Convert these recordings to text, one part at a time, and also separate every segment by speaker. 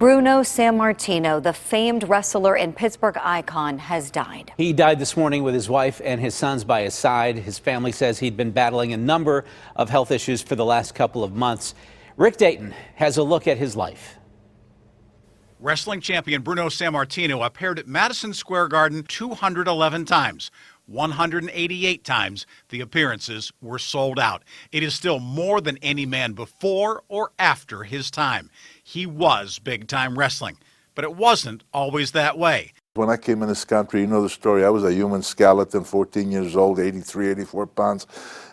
Speaker 1: Bruno Sammartino, the famed wrestler and Pittsburgh icon, has died.
Speaker 2: He died this morning with his wife and his sons by his side. His family says he'd been battling a number of health issues for the last couple of months. Rick Dayton has a look at his life.
Speaker 3: Wrestling champion Bruno Sammartino appeared at Madison Square Garden 211 times. 188 times the appearances were sold out. It is still more than any man before or after his time. He was big-time wrestling, but it wasn't always that way.
Speaker 4: When I came in this country, you know the story, I was a human skeleton, 14 years old, 83, 84 pounds.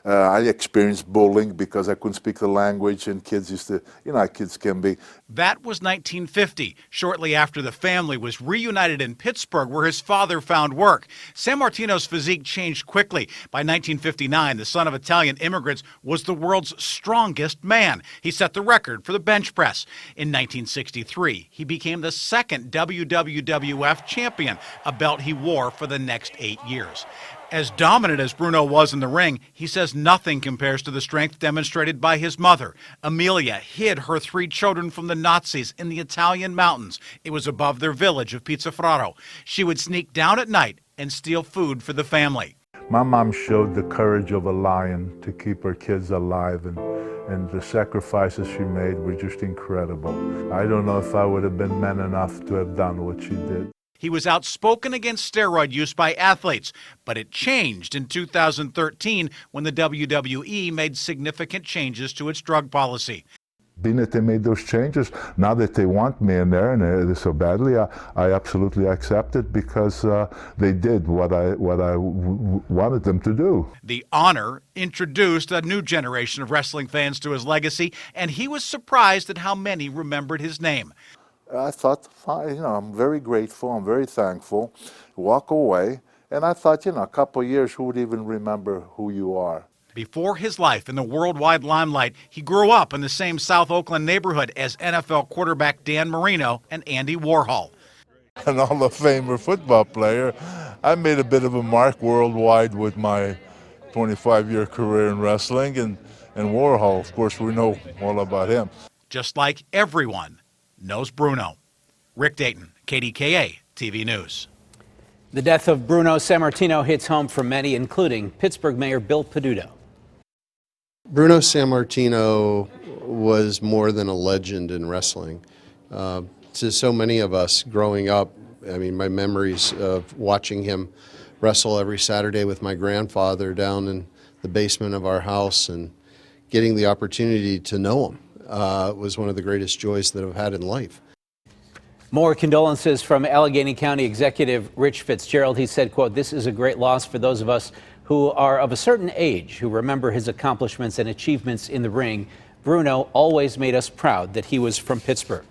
Speaker 4: I experienced bullying because I couldn't speak the language, and kids used to, you know how kids can be.
Speaker 3: That was 1950, shortly after the family was reunited in Pittsburgh, where his father found work. Sammartino's physique changed quickly. By 1959, the son of Italian immigrants was the world's strongest man. He set the record for the bench press. In 1963, he became the second WWF champion, a belt he wore for the next 8 years. As dominant as Bruno was in the ring, he says nothing compares to the strength demonstrated by his mother. Amelia hid her 3 children from the Nazis in the Italian mountains. It was above their village of Pizzaferraro. She would sneak down at night and steal food for the family.
Speaker 5: My mom showed the courage of a lion to keep her kids alive, and the sacrifices she made were just incredible. I don't know if I would have been man enough to have done what she did.
Speaker 3: He was outspoken against steroid use by athletes, but it changed in 2013 when the WWE made significant changes to its drug policy.
Speaker 5: Being that they made those changes, now that they want me in there and so badly, I absolutely accept it because they did what I wanted them to do.
Speaker 3: The honor introduced a new generation of wrestling fans to his legacy, and he was surprised at how many remembered his name.
Speaker 4: I thought, fine, you know, I'm very grateful, I'm very thankful, walk away, and I thought, you know, a couple of years, who would even remember who you are?
Speaker 3: Before his life in the worldwide limelight, he grew up in the same South Oakland neighborhood as NFL quarterback Dan Marino and Andy Warhol.
Speaker 4: An Hall of Famer football player. I made a bit of a mark worldwide with my 25-year career in wrestling, and Warhol, of course, we know all about him.
Speaker 3: Just like everyone knows Bruno. Rick Dayton, KDKA-TV News.
Speaker 2: The death of Bruno Sammartino hits home for many, including Pittsburgh Mayor Bill Peduto.
Speaker 6: Bruno Sammartino was more than a legend in wrestling. To so many of us growing up, I mean, my memories of watching him wrestle every Saturday with my grandfather down in the basement of our house and getting the opportunity to know him was one of the greatest joys that I've had in life.
Speaker 2: More condolences from Allegheny County Executive Rich Fitzgerald. He said, quote, "This is a great loss for those of us who are of a certain age, who remember his accomplishments and achievements in the ring. Bruno always made us proud that he was from Pittsburgh."